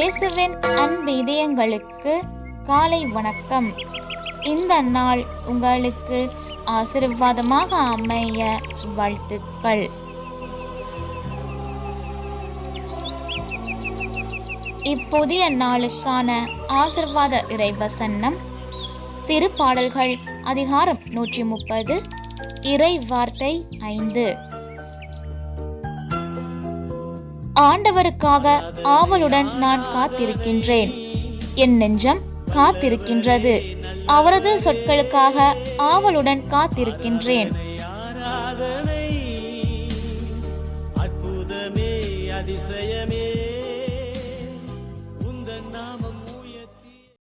இயேசுவின் அன்பு இதயங்களுக்கு காலை வணக்கம். இந்த நாள் உங்களுக்கு ஆசீர்வாதமாக அமைய வாழ்த்துக்கள். இப்புதிய நாளுக்கான ஆசீர்வாத இறைவசனம் திருப்பாடல்கள் அதிகாரம் 130 இறை வார்த்தை 5. ஆண்டவருக்காக ஆவலுடன் நான் காத்திருக்கின்றேன். என் நெஞ்சம் காத்திருக்கின்றது. அவரது சொற்களுக்காக ஆவலுடன் காத்திருக்கின்றேன். அற்புதமே அதிசயமே